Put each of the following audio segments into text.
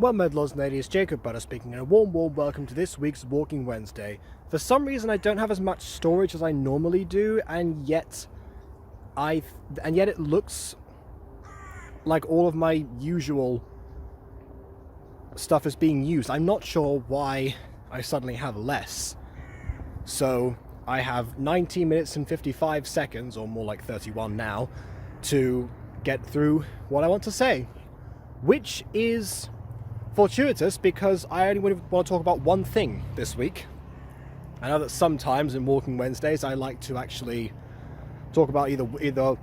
Well, Medlaws and ladies, Jacob Butter speaking, and a warm welcome to this week's Walking Wednesday. For some reason, I don't have as much storage as I normally do, and yet it looks like all of my usual stuff is being used. I'm not sure why I suddenly have less. So I have 19 minutes and 55 seconds, or more like 31 now, to get through what I want to say, which is fortuitous because I only want to talk about one thing this week. I know that sometimes in Walking Wednesdays I like to actually talk about either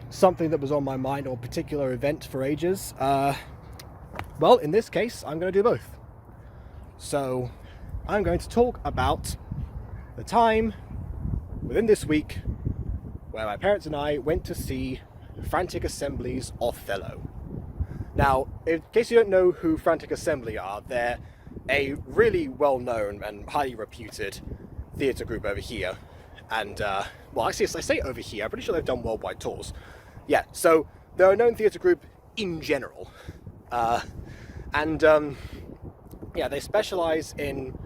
something that was on my mind or a particular event for ages. Well, in this case, I'm going to do both. So I'm going to talk about the time within this week where my parents and I went to see Frantic Assembly's Othello. Now, in case you don't know who Frantic Assembly are, they're a really well-known and highly reputed theatre group over here. And, well, actually, I say over here, I'm pretty sure they've done worldwide tours. Yeah, so they're a known theatre group in general. Yeah, they specialise in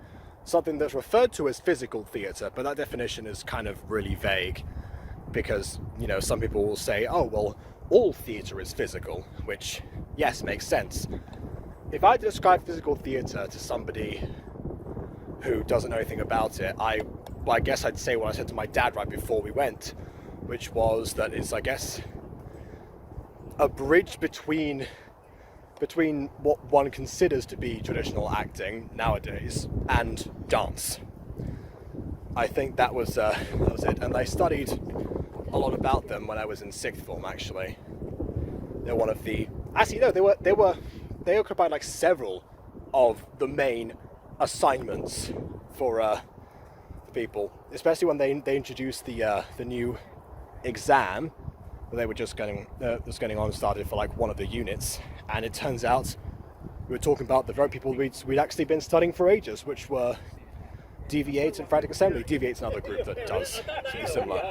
something that's referred to as physical theatre, but that definition is kind of really vague. Because, you know, some people will say, oh, well, all theatre is physical, which, yes, makes sense. If I describe physical theatre to somebody who doesn't know anything about it, I guess I'd say what I said to my dad right before we went, which was that it's, I guess, a bridge between what one considers to be traditional acting nowadays and dance. I think that was it, and I studied a lot about them when I was in 6th form, actually. They're one of the... Actually, no, they occupied like several of the main assignments for people, especially when they introduced the new exam that they were just getting on started for like one of the units, and it turns out we were talking about the very people we'd actually been studying for ages, which were DV8 and Frantic Assembly. DV8's another group that does something similar.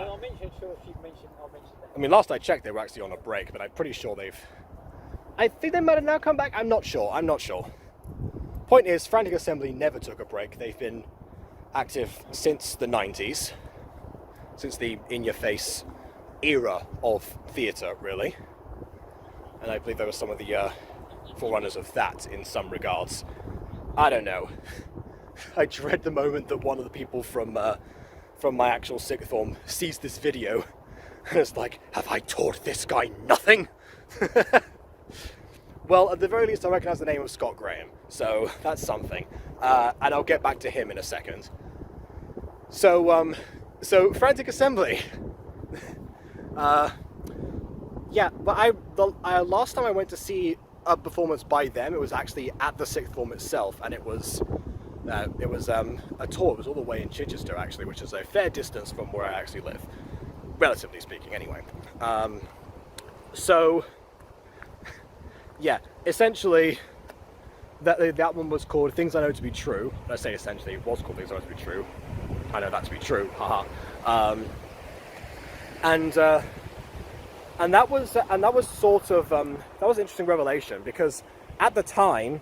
I mean, last I checked, they were actually on a break, but I'm pretty sure I think they might have now come back. I'm not sure. Point is, Frantic Assembly never took a break. They've been active since the 90s, since the in-your-face era of theatre, really. And I believe there were some of the forerunners of that in some regards. I don't know. I dread the moment that one of the people from my actual 6th form sees this video and is like, have I taught this guy nothing? Well, at the very least I recognise the name of Scott Graham, so that's something. And I'll get back to him in a second. So Frantic Assembly. Yeah, but last time I went to see a performance by them, it was actually at the 6th form itself, and it was a tour. It was all the way in Chichester, actually, which is a fair distance from where I actually live, relatively speaking, anyway. So, yeah, essentially, that one was called Things I Know to Be True. I say essentially, it was called Things I Know to Be True. I know that to be true, haha. And that was sort of that was an interesting revelation, because at the time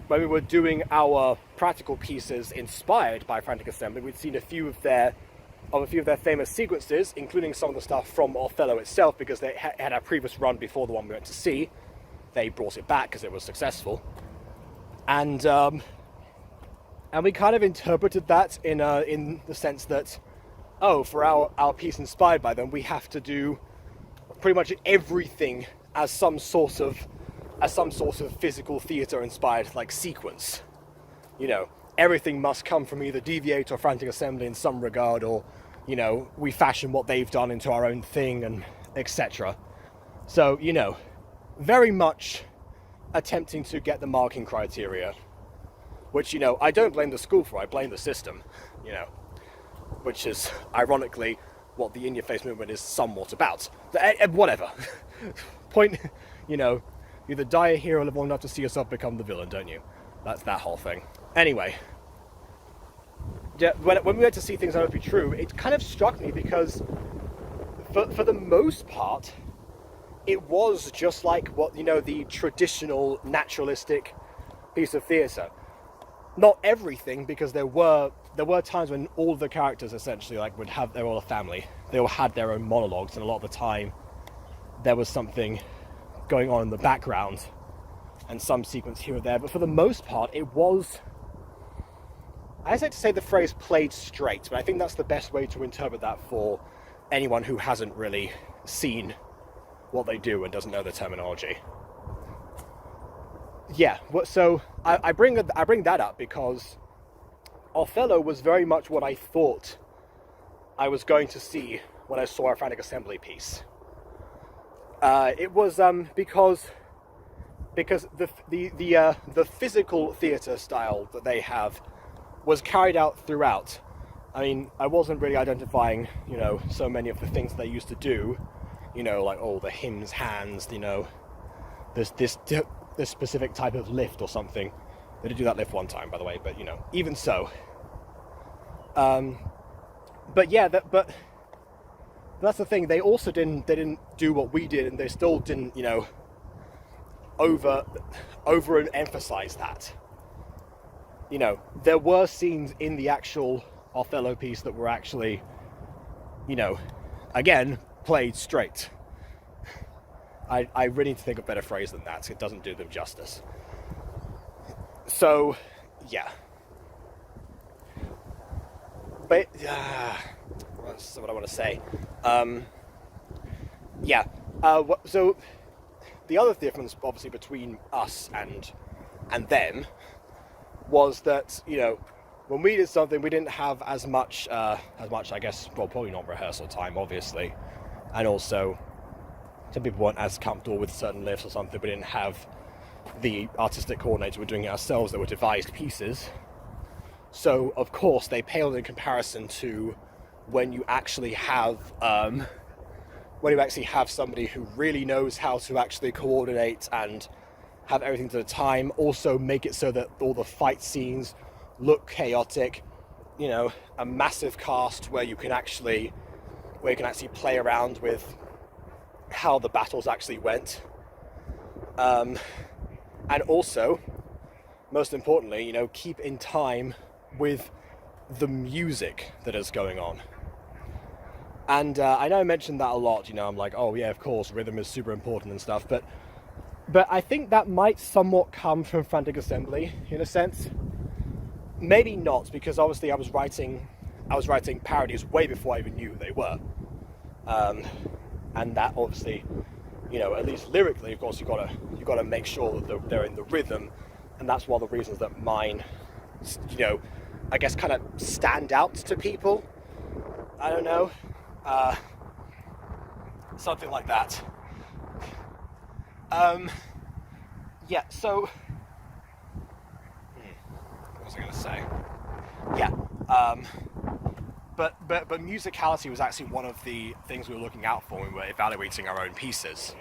when we were doing our practical pieces inspired by Frantic Assembly, we'd seen a few of their famous sequences, including some of the stuff from Othello itself, because they had a previous run before the one we went to see. They brought it back because it was successful, and we kind of interpreted that in the sense that, oh, for our piece inspired by them, we have to do pretty much everything as some sort of physical theatre inspired like sequence. You know, everything must come from either DV8 or Frantic Assembly in some regard, or, you know, we fashion what they've done into our own thing, and etc. So, you know, very much attempting to get the marking criteria, which, you know, I don't blame the school for, I blame the system, you know, which is ironically what the in-your-face movement is somewhat about. Whatever. Point, you know, you either die a hero live long enough to see yourself become the villain, don't you? That's that whole thing. Anyway, yeah, when we went to see Things I Know to Be True, it kind of struck me because for the most part, it was just like what, the traditional naturalistic piece of theatre. Not everything, because there were times when all the characters essentially would have their own family. They all had their own monologues, and a lot of the time there was something going on in the background and some sequence here or there. But for the most part, it was, I hesitate to say the phrase played straight, but I think that's the best way to interpret that for anyone who hasn't really seen what they do and doesn't know the terminology. Yeah, so I bring that up because Othello was very much what I thought I was going to see when I saw a Frantic Assembly piece. It was because the physical theatre style that they have was carried out throughout. I mean, I wasn't really identifying, so many of the things they used to do, like the hymns, hands, this specific type of lift or something. They did do that lift one time, by the way, but even so. But yeah, but that's the thing. They also didn't do what we did, and they still didn't, over and emphasize that. There were scenes in the actual Othello piece that were actually, again, played straight. I really need to think of a better phrase than that. It doesn't do them justice. So, yeah. But, that's what I want to say. Yeah. So, the other difference, obviously, between us and them was that, when we did something, we didn't have as much, I guess, well, probably not rehearsal time, obviously. And also, some people weren't as comfortable with certain lifts or something. We didn't have the artistic coordinators who were doing it ourselves that were devised pieces. So, of course, they paled in comparison to when you actually have somebody who really knows how to actually coordinate and have everything to the time. Also, make it so that all the fight scenes look chaotic. A massive cast where you can actually play around with how the battles actually went, and also, most importantly, keep in time with the music that is going on. And I know I mentioned that a lot. I'm like, oh yeah, of course, rhythm is super important and stuff, but I think that might somewhat come from Frantic Assembly in a sense. Maybe not, because obviously I was writing parodies way before I even knew who they were. And that obviously, at least lyrically, of course, you gotta make sure that they're in the rhythm, and that's one of the reasons that mine, I guess, kind of stand out to people. I don't know, something like that. Yeah. So, what was I gonna say? Yeah. But musicality was actually one of the things we were looking out for when we were evaluating our own pieces.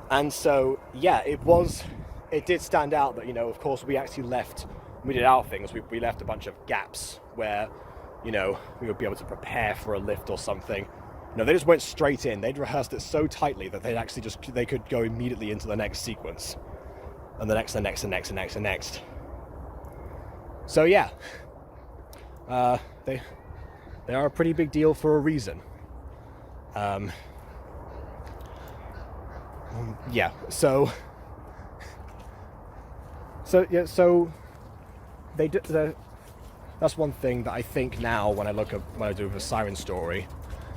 And so, yeah, it did stand out that, of course, we did our things, we left a bunch of gaps where, we would be able to prepare for a lift or something. They just went straight in. They'd rehearsed it so tightly that they could go immediately into the next sequence. And the next, and next, and next, and next, and next. So, yeah. They are a pretty big deal for a reason. Yeah, so they did. That's one thing that I think now when I do a siren story,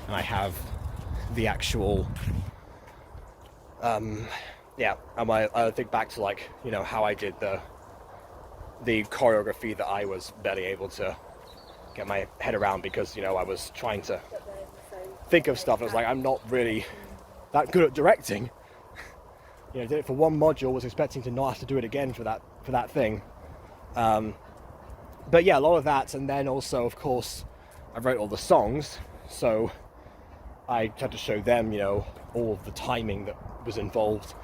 and I have the actual, and I think back to how I did the choreography that I was barely able to get my head around because I was trying to think of stuff. I was like, I'm not really that good at directing. Did it for one module, was expecting to not have to do it again for that thing. But yeah, a lot of that, and then also, of course, I wrote all the songs, so I had to show them, all of the timing that was involved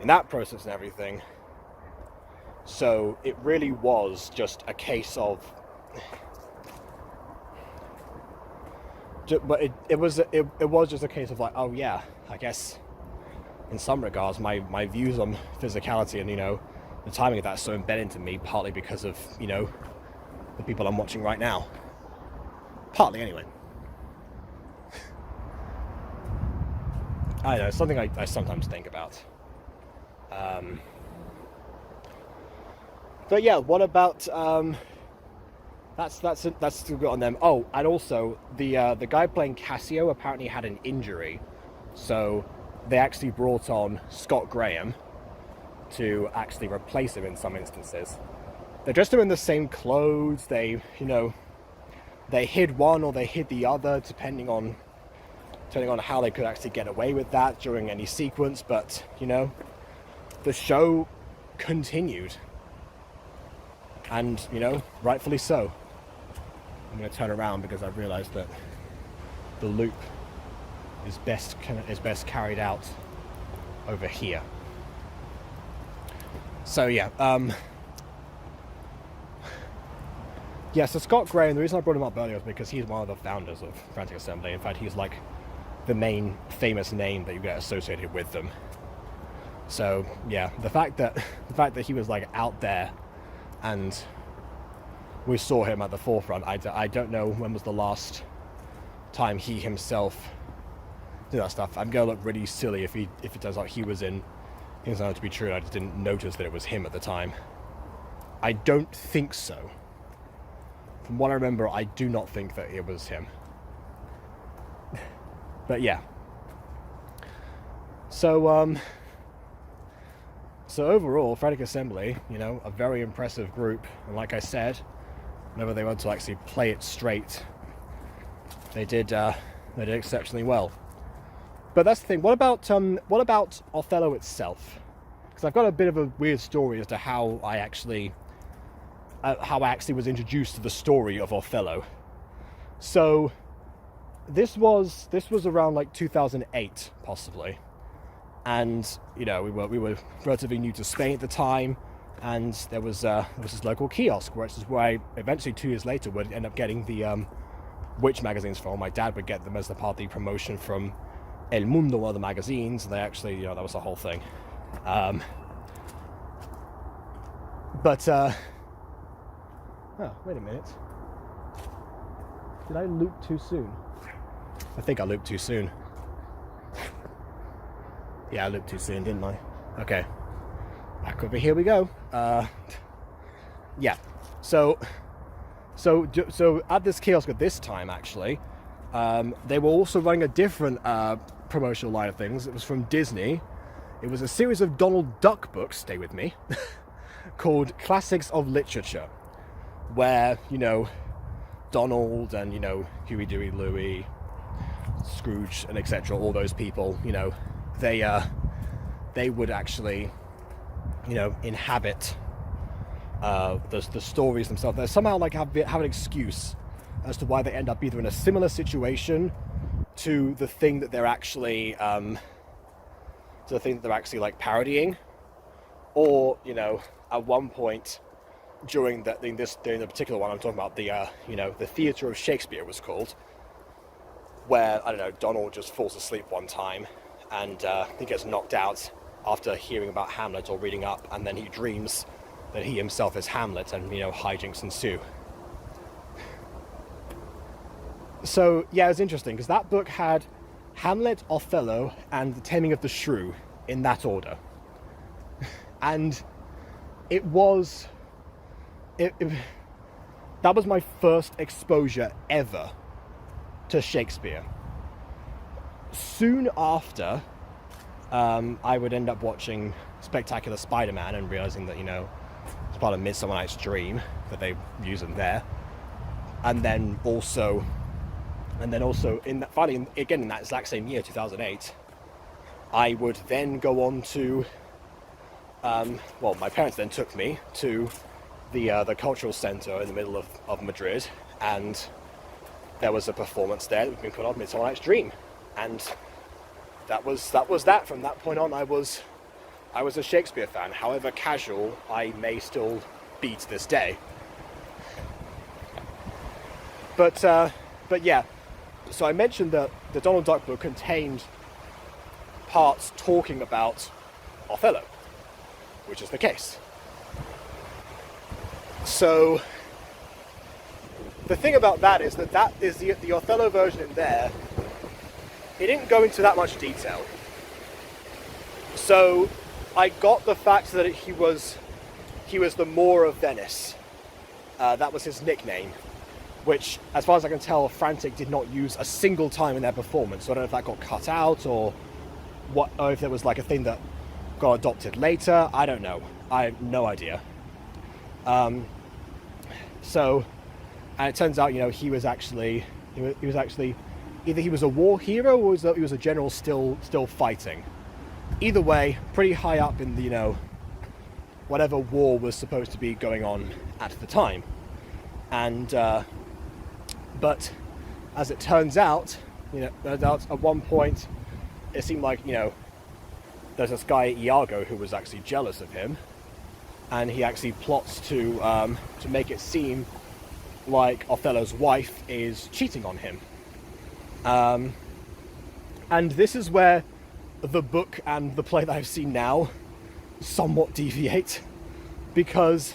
in that process and everything. So it really was just a case of. But it was just a case of like, oh yeah, I guess in some regards, my views on physicality and, the timing of that is so embedded into me, partly because of, the people I'm watching right now. Partly, anyway. I don't know, something I sometimes think about. But yeah, what about that's still good on them. Oh, and also the guy playing Cassio apparently had an injury, so they actually brought on Scott Graham to actually replace him in some instances. They dressed him in the same clothes. They they hid one or they hid the other depending on how they could actually get away with that during any sequence. But the show continued. And, rightfully so. I'm going to turn around because I've realized that the loop is best carried out over here. So, yeah. So Scott Graham, the reason I brought him up earlier was because he's one of the founders of Frantic Assembly. In fact, he's like the main famous name that you get associated with them. So, yeah, the fact that he was like out there and we saw him at the forefront. I don't know when was the last time he himself did that stuff. I'm gonna look really silly if it turns out he was in things to be true and I just didn't notice that it was him at the time. I don't think so. From what I remember, I do not think that it was him. But yeah. So overall, Frantic Assembly, a very impressive group, and like I said, whenever they wanted to actually play it straight, they did exceptionally well. But that's the thing. What about Othello itself? Because I've got a bit of a weird story as to how I actually was introduced to the story of Othello. So this was around like 2008, possibly. And we were relatively new to Spain at the time, and there was this local kiosk where I eventually 2 years later would end up getting the Witch magazines from. My dad would get them as the part of the promotion from El Mundo, one of the magazines, and they actually that was the whole thing. Oh, wait a minute. Did I loop too soon? I think I looped too soon. Yeah, I looped too soon, didn't I? Okay. Back over here we go. Yeah. So at this kiosk at this time, actually, they were also running a different promotional line of things. It was from Disney. It was a series of Donald Duck books, stay with me, called Classics of Literature, where, Donald and, Huey, Dewey, Louie, Scrooge, and etc., all those people, they would actually, inhabit the stories themselves. They somehow like have an excuse as to why they end up either in a similar situation to the thing that they're actually like parodying, or at one point during the particular one I'm talking about, the Theatre of Shakespeare was called, where I don't know, Donald just falls asleep one time and he gets knocked out after hearing about Hamlet or reading up, and then he dreams that he himself is Hamlet, and hijinks ensue. So yeah, it was interesting because that book had Hamlet, Othello, and The Taming of the Shrew in that order, and that was my first exposure ever to Shakespeare. Soon after, I would end up watching Spectacular Spider-Man and realizing that it's part of Midsummer Night's Dream that they use them there, and then also in that exact same year, 2008, I would then go on to my parents then took me to the cultural center in the middle of Madrid, and there was a performance there that had been put on, Midsummer Night's Dream, and that was that. From that point on, I was a Shakespeare fan, however casual I may still be to this day. But yeah, so I mentioned that the Donald Duck book contained parts talking about Othello, which is the case. So the thing about that is that is the Othello version in there. It didn't go into that much detail. So I got the fact that he was the Moor of Venice. That was his nickname, which, as far as I can tell, Frantic did not use a single time in their performance. So I don't know if that got cut out or what, or if there was like a thing that got adopted later. I don't know. I have no idea. So, and it turns out, he was actually either he was a war hero or he was a general still fighting. Either way, pretty high up in the whatever war was supposed to be going on at the time. And but as it turns out, at one point it seemed like there's this guy Iago who was actually jealous of him, and he actually plots to make it seem like Othello's wife is cheating on him. And this is where the book and the play that I've seen now somewhat deviate, because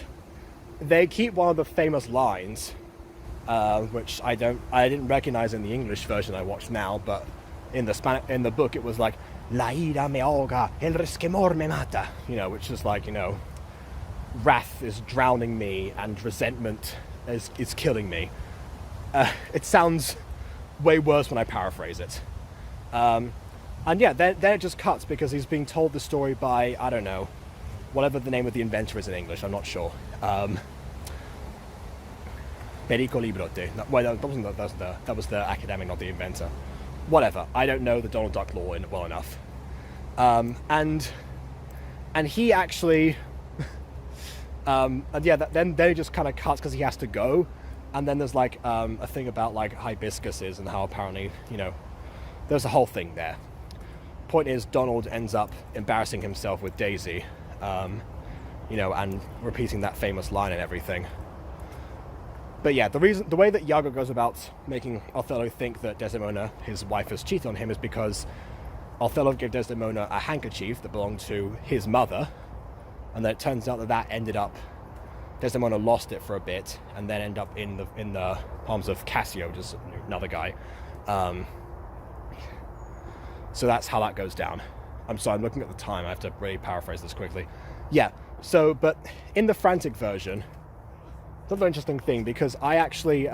they keep one of the famous lines, which I didn't recognize in the English version I watched now, but in the book it was like "La ira me ahoga, el resquemor me mata," which is like wrath is drowning me and resentment is killing me. It sounds way worse when I paraphrase it. And yeah, then it just cuts because he's being told the story by, I don't know, whatever the name of the inventor is in English, I'm not sure. Perico Librote. Well, that was the academic, not the inventor. Whatever. I don't know the Donald Duck law well enough. And he actually, and yeah, then it just kind of cuts because he has to go. And then there's like a thing about like hibiscuses and how apparently, there's a whole thing there. Point is, Donald ends up embarrassing himself with Daisy, and repeating that famous line and everything. But yeah, the way that Iago goes about making Othello think that Desdemona, his wife, has cheated on him is because Othello gave Desdemona a handkerchief that belonged to his mother, and then it turns out that ended up, Desdemona lost it for a bit, and then ended up in the palms of Cassio, just another guy. So that's how that goes down. I'm sorry, I'm looking at the time. I have to really paraphrase this quickly. Yeah, so, but in the Frantic version, it's another interesting thing, because I actually,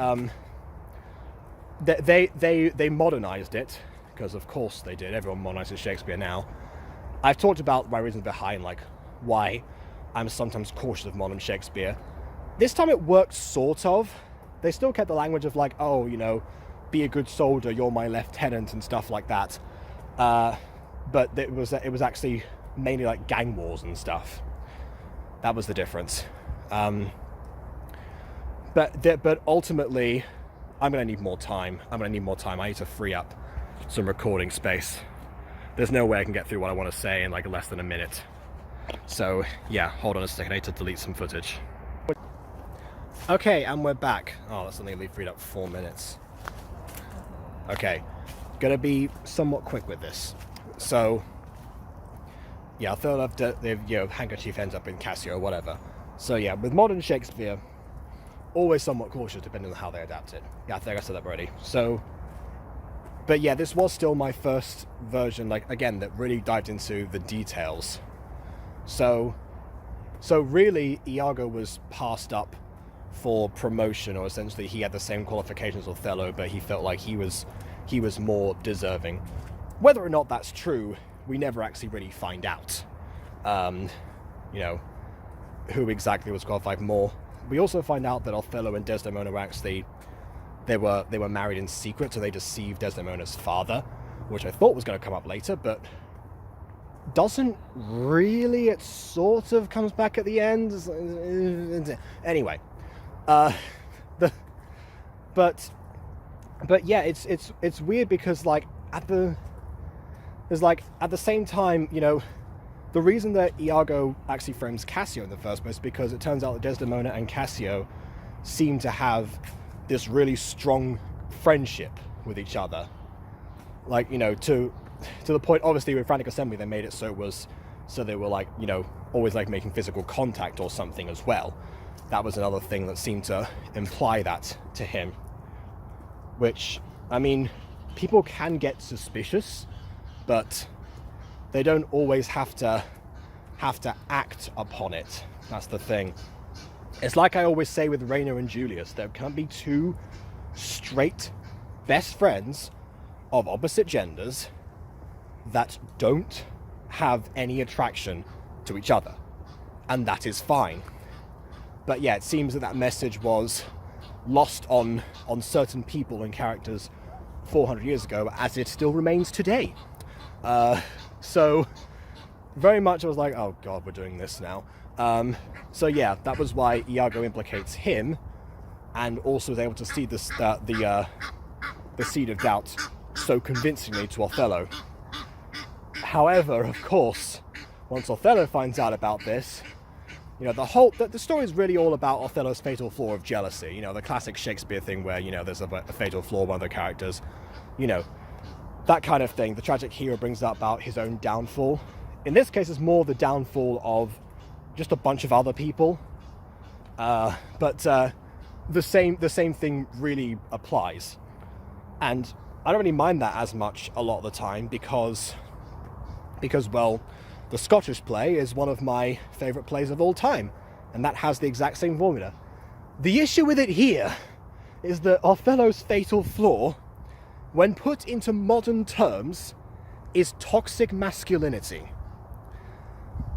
they modernized it, because of course they did. Everyone modernizes Shakespeare now. I've talked about my reasons behind, like, why I'm sometimes cautious of modern Shakespeare. This time it worked, sort of. They still kept the language of like, oh, be a good soldier, you're my lieutenant, and stuff like that. But it was actually mainly like gang wars and stuff. That was the difference. But ultimately, I'm gonna need more time. I need to free up some recording space. There's no way I can get through what I want to say in like less than a minute. So yeah, hold on a second. I need to delete some footage. Okay, and we're back. Oh, that's only freed up 4 minutes. Okay. Gonna be somewhat quick with this. So yeah, Othello, handkerchief ends up in Cassio or whatever. So yeah, with modern Shakespeare, always somewhat cautious depending on how they adapt it. Yeah, I think I said that already. So, but yeah, this was still my first version, like, again, that really dived into the details. So really, Iago was passed up for promotion, or essentially he had the same qualifications as Othello, but he felt like he was more deserving. Whether or not that's true, we never actually really find out. Who exactly was qualified more. We also find out that Othello and Desdemona were actually, they were married in secret, so they deceived Desdemona's father, which I thought was going to come up later, but doesn't really. It sort of comes back at the end. Anyway, but yeah, it's weird because like at the same time, the reason that Iago actually frames Cassio in the first place is because it turns out that Desdemona and Cassio seem to have this really strong friendship with each other. Like, to the point, obviously, with Frantic Assembly, they made it so they were like, you know, always like making physical contact or something as well. That was another thing that seemed to imply that to him. Which, I mean, people can get suspicious, but they don't always have to act upon it. That's the thing. It's like I always say with Raina and Julius, there can't be two straight best friends of opposite genders that don't have any attraction to each other, and that is fine. But yeah, it seems that message was lost on certain people and characters 400 years ago, as it still remains today. So very much I was like, oh god, we're doing this now. So yeah, that was why Iago implicates him, and also was able to see the seed of doubt so convincingly to Othello. However, of course, once Othello finds out about this, you know, the story is really all about Othello's fatal flaw of jealousy. You know, the classic Shakespeare thing where, you know, there's a fatal flaw of one of the characters. You know, that kind of thing. The tragic hero brings up about his own downfall. In this case, it's more the downfall of just a bunch of other people. But the same thing really applies. And I don't really mind that as much a lot of the time because well, the Scottish play is one of my favourite plays of all time, and that has the exact same formula. The issue with it here is that Othello's fatal flaw, when put into modern terms, is toxic masculinity.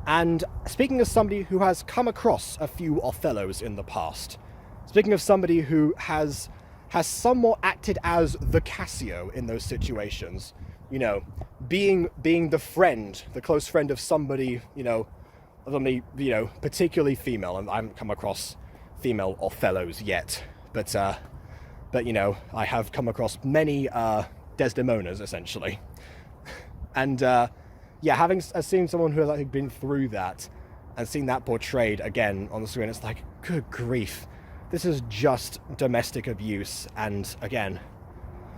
And speaking as somebody who has come across a few Othellos in the past, speaking of somebody who has somewhat acted as the Cassio in those situations, you know, being the friend, the close friend of somebody, particularly female. And I haven't come across female Othellos yet, but you know, I have come across many Desdemonas essentially. And yeah, having seen someone who has actually been through that and seen that portrayed again on the screen, it's like, good grief, this is just domestic abuse, and again,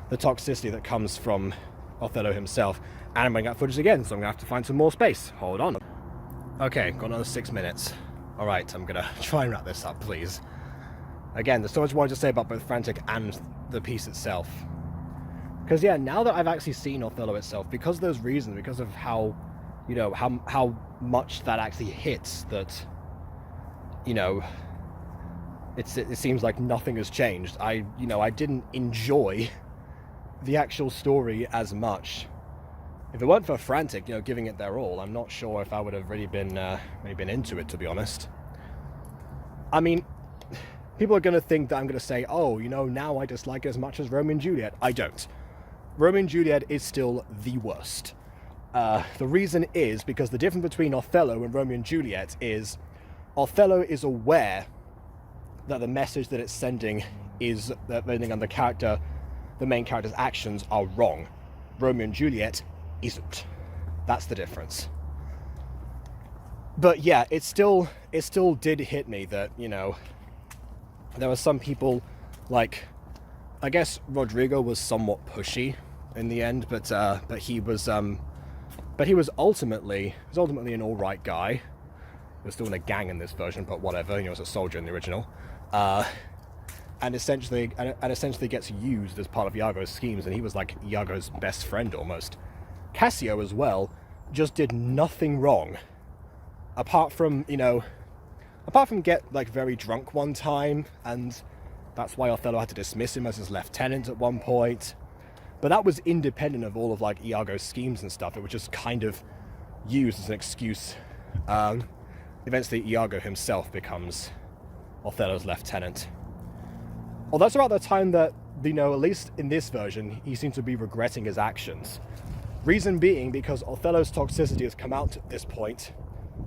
the toxicity that comes from Othello himself. And I'm running out of footage again, so I'm gonna have to find some more space. Hold on. Okay, got another 6 minutes. All right, I'm gonna try and wrap this up, please. Again, there's so much more to say about both Frantic and the piece itself. Because yeah, now that I've actually seen Othello itself, because of those reasons, because of how, you know, how much that actually hits, that, you know, it seems like nothing has changed. I didn't enjoy the actual story as much. If it weren't for Frantic, you know, giving it their all, I'm not sure if I would have really been into it, to be honest. I mean, people are going to think that I'm going to say, oh, you know, now I dislike it as much as Romeo and Juliet. I don't. Romeo and Juliet is still the worst. The reason is because the difference between Othello and Romeo and Juliet is Othello is aware that the message that it's sending is that the main character's actions are wrong. Romeo and Juliet isn't. That's the difference. But yeah, it still did hit me that, you know, there were some people, like, I guess Rodrigo was somewhat pushy in the end, but he was ultimately an all right guy. He was still in a gang in this version, but whatever. You know, he was a soldier in the original, and essentially gets used as part of Iago's schemes, and he was like Iago's best friend almost. Cassio as well just did nothing wrong, apart from get like very drunk one time, and that's why Othello had to dismiss him as his lieutenant at one point. But that was independent of all of like Iago's schemes and stuff. It was just kind of used as an excuse. Eventually Iago himself becomes Othello's lieutenant. Well, that's about the time that, you know, at least in this version, he seems to be regretting his actions. Reason being because Othello's toxicity has come out at this point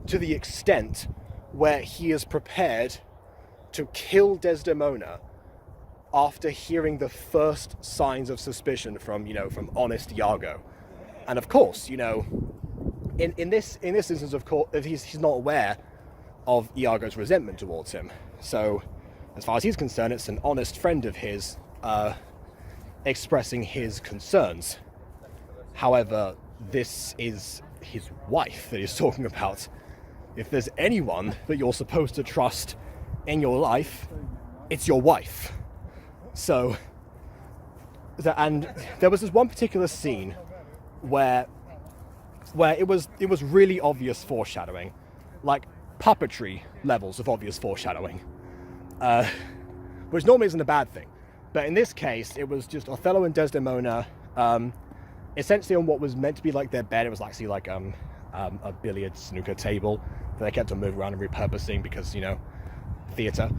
to the extent where he is prepared to kill Desdemona after hearing the first signs of suspicion from honest Iago. And of course, you know, in this instance, of course, he's not aware of Iago's resentment towards him. So, as far as he's concerned, it's an honest friend of his expressing his concerns. However, this is his wife that he's talking about. If there's anyone that you're supposed to trust in your life, it's your wife. So, and there was this one particular scene where it was really obvious foreshadowing, like puppetry levels of obvious foreshadowing, which normally isn't a bad thing. But in this case, it was just Othello and Desdemona, essentially on what was meant to be like their bed. It was actually like a billiard snooker table that they kept on moving around and repurposing because, you know, theatre.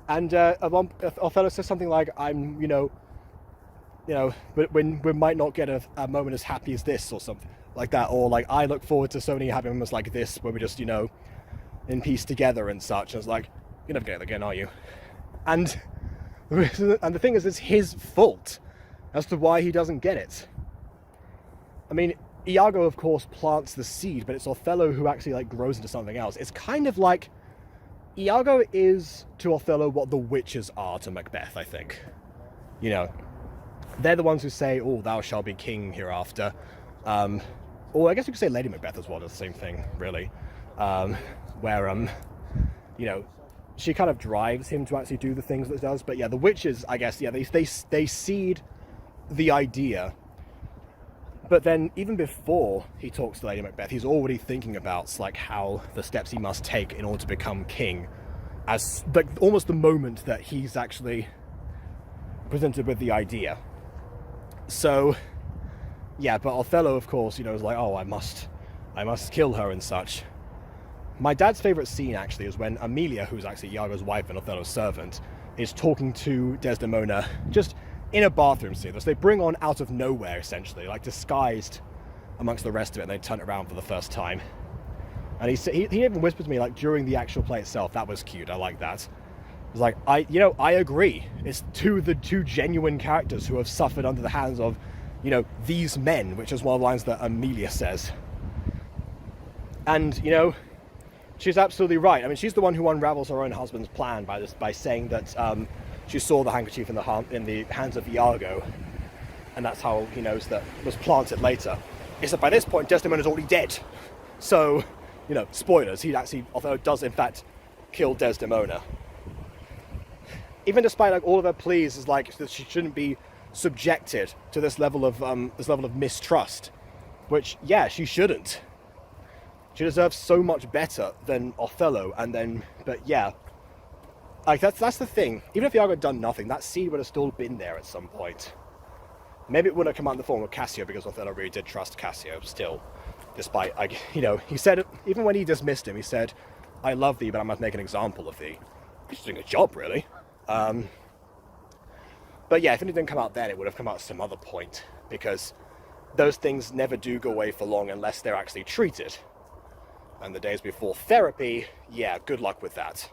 And Othello says something like, "I'm, but we might not get a moment as happy as this," or something like that, or like, "I look forward to so many happy moments like this where we're just, in peace together and such." And it's like, you're never getting it again, are you? And the thing is, it's his fault as to why he doesn't get it. I mean, Iago, of course, plants the seed, but it's Othello who actually like grows into something else. It's kind of like Iago is to Othello what the witches are to Macbeth, I think. They're the ones who say, "Oh, thou shalt be king hereafter." Or I guess you could say Lady Macbeth as well, does the same thing, really. Where, she kind of drives him to actually do the things that he does. But yeah, the witches, I guess, yeah, they seed the idea. But then, even before he talks to Lady Macbeth, he's already thinking about like how the steps he must take in order to become king, as like almost the moment that he's actually presented with the idea. So, yeah, but Othello, of course, is like, "Oh, I must kill her and such." My dad's favourite scene, actually, is when Amelia, who's actually Iago's wife and Othello's servant, is talking to Desdemona just in a bathroom scene. So they bring on out of nowhere, essentially, like disguised amongst the rest of it, and they turn it around for the first time. And he even whispered to me, like, during the actual play itself, "That was cute, I like that." It's like, I agree. It's the two genuine characters who have suffered under the hands of, these men, which is one of the lines that Amelia says. And, she's absolutely right. I mean, she's the one who unravels her own husband's plan by saying that she saw the handkerchief in the hands of Iago, and that's how he knows that it was planted later. Is that by this point, Desdemona's already dead. So, spoilers, Othello does in fact kill Desdemona. Even despite like all of her pleas, is like that she shouldn't be subjected to this level of mistrust, which, yeah, she shouldn't. She deserves so much better than Othello, but yeah, like that's the thing. Even if Iago had done nothing, that seed would have still been there at some point. Maybe it wouldn't have come out in the form of Cassio, because Othello really did trust Cassio still, despite, he said, even when he dismissed him, he said, "I love thee, but I must make an example of thee." He's doing a job, really. But yeah, if it didn't come out then, it would have come out at some other point, because those things never do go away for long unless they're actually treated. And the days before therapy, yeah, good luck with that.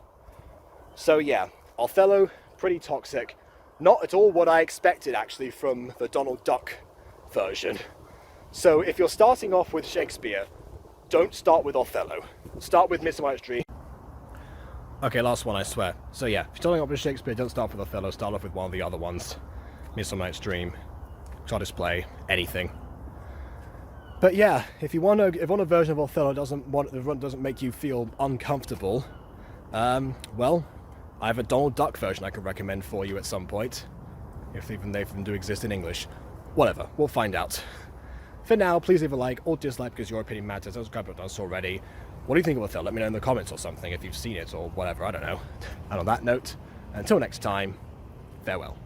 So yeah, Othello, pretty toxic. Not at all what I expected, actually, from the Donald Duck version. So if you're starting off with Shakespeare, don't start with Othello. Start with Midsummer Night's Dream. Okay, last one, I swear. So yeah, if you're starting off with Shakespeare, don't start with Othello, start off with one of the other ones. Midsummer Night's Dream, Child's Play, anything. But yeah, if you want a version of Othello that doesn't make you feel uncomfortable, well, I have a Donald Duck version I could recommend for you at some point, if even they do exist in English. Whatever, we'll find out. For now, please leave a like or dislike because your opinion matters. Subscribe if you've done so already. What do you think of Othello? Let me know in the comments or something if you've seen it or whatever, I don't know. And on that note, until next time, farewell.